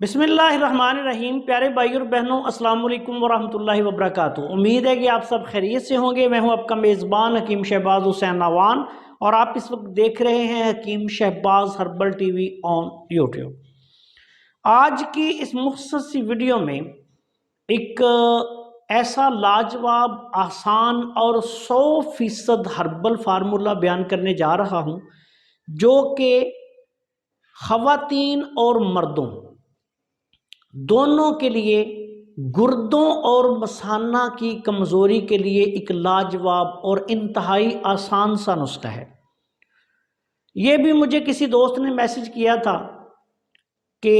بسم اللہ الرحمن الرحیم۔ پیارے بھائی اور بہنوں، السلام علیکم ورحمۃ اللہ وبرکاتہ۔ امید ہے کہ آپ سب خیریت سے ہوں گے۔ میں ہوں آپ کا میزبان حکیم شہباز حسین نوان، اور آپ اس وقت دیکھ رہے ہیں Hakim Shahbaz herbal TV on YouTube. آج کی اس مختصر سی ویڈیو میں ایک ایسا لاجواب، آسان اور 100% ہربل فارمولہ بیان کرنے جا رہا ہوں جو کہ خواتین اور مردوں دونوں کے لیے، گردوں اور مثانہ کی کمزوری کے لیے ایک لاجواب اور انتہائی آسان سا نسخہ ہے۔ یہ بھی مجھے کسی دوست نے میسج کیا تھا کہ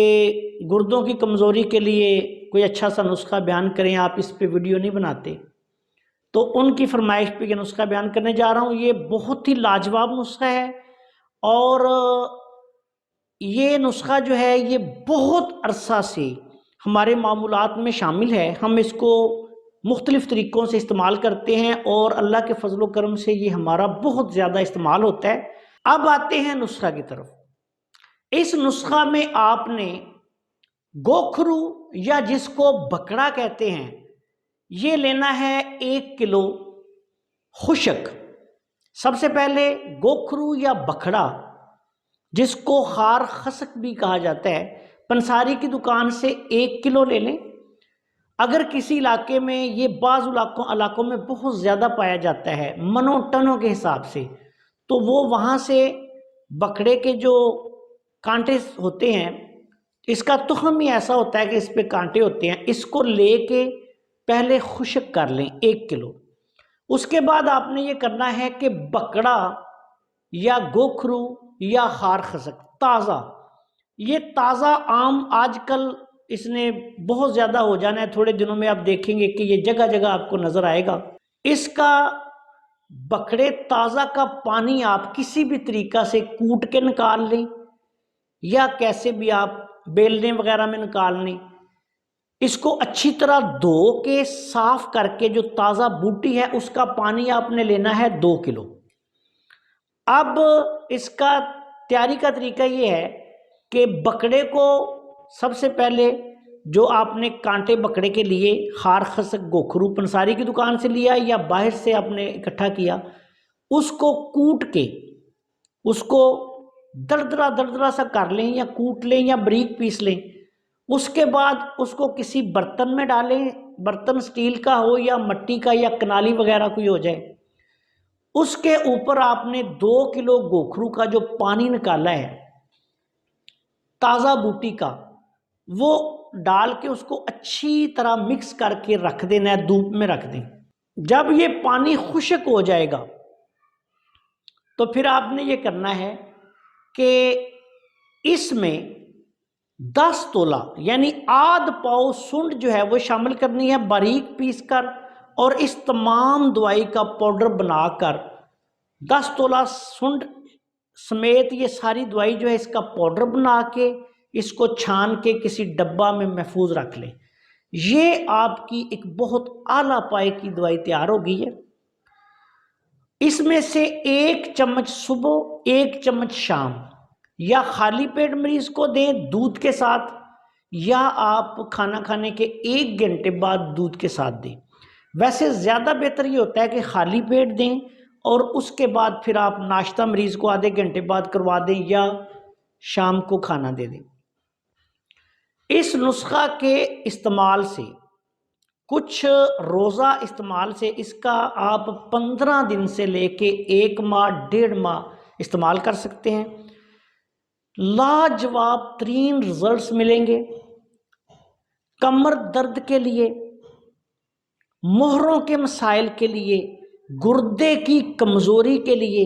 گردوں کی کمزوری کے لیے کوئی اچھا سا نسخہ بیان کریں، آپ اس پہ ویڈیو نہیں بناتے، تو ان کی فرمائش پہ یہ نسخہ بیان کرنے جا رہا ہوں۔ یہ بہت ہی لاجواب نسخہ ہے، اور یہ نسخہ جو ہے یہ بہت عرصہ سے ہمارے معمولات میں شامل ہے۔ ہم اس کو مختلف طریقوں سے استعمال کرتے ہیں، اور اللہ کے فضل و کرم سے یہ ہمارا بہت زیادہ استعمال ہوتا ہے۔ اب آتے ہیں نسخہ کی طرف۔ اس نسخہ میں آپ نے گوکھرو، یا جس کو بکڑا کہتے ہیں، یہ لینا ہے 1 کلو خشک۔ سب سے پہلے گوکھرو یا بکھڑا، جس کو خار خسک بھی کہا جاتا ہے، پنساری کی دکان سے 1 کلو لے لیں۔ اگر کسی علاقے میں، یہ بعض علاقوں میں بہت زیادہ پایا جاتا ہے منوں ٹنوں کے حساب سے، تو وہ وہاں سے بکڑے کے جو کانٹے ہوتے ہیں، اس کا تخم ہی ایسا ہوتا ہے کہ اس پہ کانٹے ہوتے ہیں، اس کو لے کے پہلے خشک کر لیں 1 کلو۔ اس کے بعد آپ نے یہ کرنا ہے کہ بکڑا یا گوکھرو یا خار خسک تازہ، یہ تازہ آم آج کل اس نے بہت زیادہ ہو جانا ہے، تھوڑے دنوں میں آپ دیکھیں گے کہ یہ جگہ جگہ آپ کو نظر آئے گا۔ اس کا بکڑے تازہ کا پانی آپ کسی بھی طریقہ سے کوٹ کے نکال لیں، یا کیسے بھی آپ بیلنے وغیرہ میں نکال لیں۔ اس کو اچھی طرح دھو کے صاف کر کے جو تازہ بوٹی ہے اس کا پانی آپ نے لینا ہے 2 کلو۔ اب اس کا تیاری کا طریقہ یہ ہے کہ بکڑے کو سب سے پہلے، جو آپ نے کانٹے بکڑے کے لیے، خار خسک گوکھرو پنساری کی دکان سے لیا یا باہر سے آپ نے اکٹھا کیا، اس کو کوٹ کے، اس کو دردرا سا کر لیں، یا کوٹ لیں یا بریک پیس لیں۔ اس کے بعد اس کو کسی برتن میں ڈالیں، برتن سٹیل کا ہو یا مٹی کا یا کنالی وغیرہ کوئی ہو جائے۔ اس کے اوپر آپ نے 2 کلو گوکھرو کا جو پانی نکالا ہے تازہ بوٹی کا، وہ ڈال کے اس کو اچھی طرح مکس کر کے رکھ دینا ہے، دھوپ میں رکھ دیں۔ جب یہ پانی خشک ہو جائے گا تو پھر آپ نے یہ کرنا ہے کہ اس میں 10 تولہ یعنی آدھ پاؤ سنڈ جو ہے وہ شامل کرنی ہے باریک پیس کر، اور اس تمام دوائی کا پاؤڈر بنا کر 10 تولہ سنڈ سمیت یہ ساری دوائی جو ہے اس کا پاؤڈر بنا کے، اس کو چھان کے کسی ڈبہ میں محفوظ رکھ لیں۔ یہ آپ کی ایک بہت اعلیٰ پائے کی دوائی تیار ہو گئی ہے۔ اس میں سے 1 چمچ صبح، 1 چمچ شام، یا خالی پیٹ مریض کو دیں دودھ کے ساتھ، یا آپ کھانا کھانے کے 1 گھنٹے بعد دودھ کے ساتھ دیں۔ ویسے زیادہ بہتر یہ ہوتا ہے کہ خالی پیٹ دیں، اور اس کے بعد پھر آپ ناشتہ مریض کو آدھے گھنٹے بعد کروا دیں، یا شام کو کھانا دے دیں۔ اس نسخہ کے استعمال سے، کچھ روزہ استعمال سے، اس کا آپ 15 دن سے لے کے 1 ماہ 1.5 ماہ استعمال کر سکتے ہیں۔ لاجواب ترین رزلٹس ملیں گے۔ کمر درد کے لیے، مہروں کے مسائل کے لیے، گردے کی کمزوری کے لیے،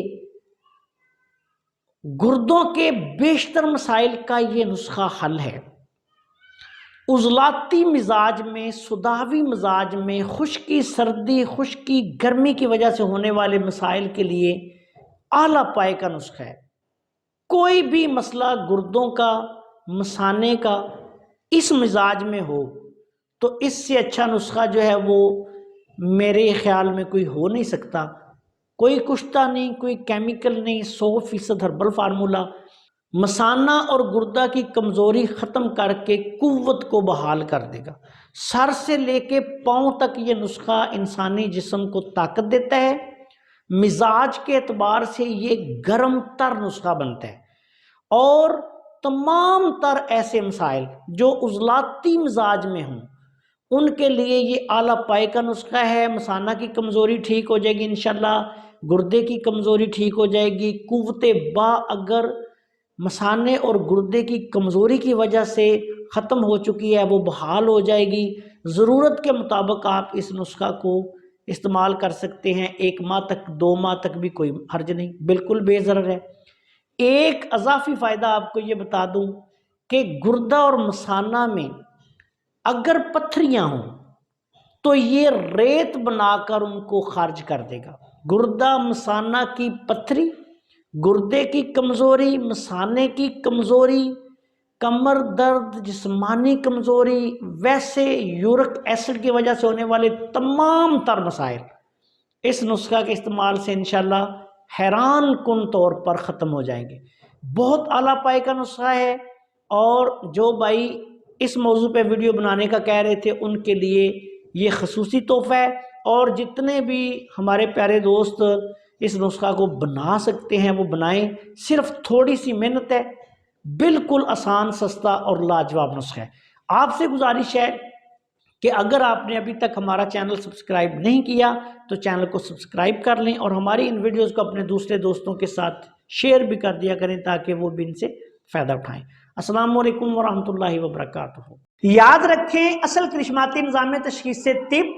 گردوں کے بیشتر مسائل کا یہ نسخہ حل ہے۔ عضلاتی مزاج میں، سداوی مزاج میں، خشکی سردی، خشکی گرمی کی وجہ سے ہونے والے مسائل کے لیے اعلیٰ پائے کا نسخہ ہے۔ کوئی بھی مسئلہ گردوں کا، مثانے کا اس مزاج میں ہو تو اس سے اچھا نسخہ جو ہے وہ میرے خیال میں کوئی ہو نہیں سکتا۔ کوئی کشتہ نہیں، کوئی کیمیکل نہیں، 100% ہربل فارمولہ۔ مثانہ اور گردہ کی کمزوری ختم کر کے قوت کو بحال کر دے گا۔ سر سے لے کے پاؤں تک یہ نسخہ انسانی جسم کو طاقت دیتا ہے۔ مزاج کے اعتبار سے یہ گرم تر نسخہ بنتا ہے، اور تمام تر ایسے مسائل جو عضلاتی مزاج میں ہوں ان کے لیے یہ اعلیٰ پائے کا نسخہ ہے۔ مثانہ کی کمزوری ٹھیک ہو جائے گی انشاءاللہ، گردے کی کمزوری ٹھیک ہو جائے گی۔ قوت با اگر مثانے اور گردے کی کمزوری کی وجہ سے ختم ہو چکی ہے وہ بحال ہو جائے گی۔ ضرورت کے مطابق آپ اس نسخہ کو استعمال کر سکتے ہیں، 1 ماہ تک 2 ماہ تک بھی کوئی حرج نہیں، بالکل بے ضرر ہے۔ ایک اضافی فائدہ آپ کو یہ بتا دوں کہ گردہ اور مثانہ میں اگر پتھریاں ہوں تو یہ ریت بنا کر ان کو خارج کر دے گا۔ گردہ مثانہ کی پتھری، گردے کی کمزوری، مثانے کی کمزوری، کمر درد، جسمانی کمزوری، ویسے یورک ایسڈ کی وجہ سے ہونے والے تمام تر مسائل اس نسخہ کے استعمال سے انشاءاللہ حیران کن طور پر ختم ہو جائیں گے۔ بہت اعلیٰ پائے کا نسخہ ہے، اور جو بھائی اس موضوع پہ ویڈیو بنانے کا کہہ رہے تھے ان کے لیے یہ خصوصی تحفہ ہے، اور جتنے بھی ہمارے پیارے دوست اس نسخہ کو بنا سکتے ہیں وہ بنائیں، صرف تھوڑی سی محنت ہے، بالکل آسان، سستا اور لاجواب نسخہ ہے۔ آپ سے گزارش ہے کہ اگر آپ نے ابھی تک ہمارا چینل سبسکرائب نہیں کیا تو چینل کو سبسکرائب کر لیں، اور ہماری ان ویڈیوز کو اپنے دوسرے دوستوں کے ساتھ شیئر بھی کر دیا کریں تاکہ وہ بھی ان سے فائدہ اٹھائیں۔ السلام علیکم ورحمۃ اللہ وبرکاتہ۔ یاد رکھیں، اصل کرشماتی نظام تشخیص طب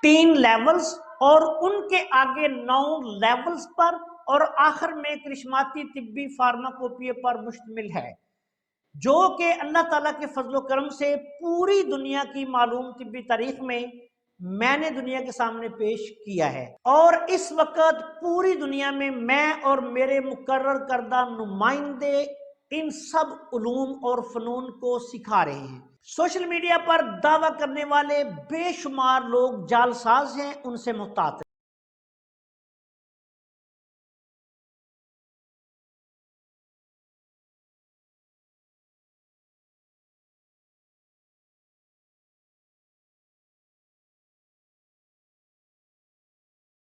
3 لیولز اور ان کے آگے 9 لیولز پر اور آخر میں کرشماتی طبی فارماکوپی پر مشتمل ہے، جو کہ اللہ تعالیٰ کے فضل و کرم سے پوری دنیا کی معلوم طبی تاریخ میں نے دنیا کے سامنے پیش کیا ہے، اور اس وقت پوری دنیا میں میں اور میرے مقرر کردہ نمائندے ان سب علوم اور فنون کو سکھا رہے ہیں۔ سوشل میڈیا پر دعویٰ کرنے والے بے شمار لوگ جعل ساز ہیں، ان سے محتاط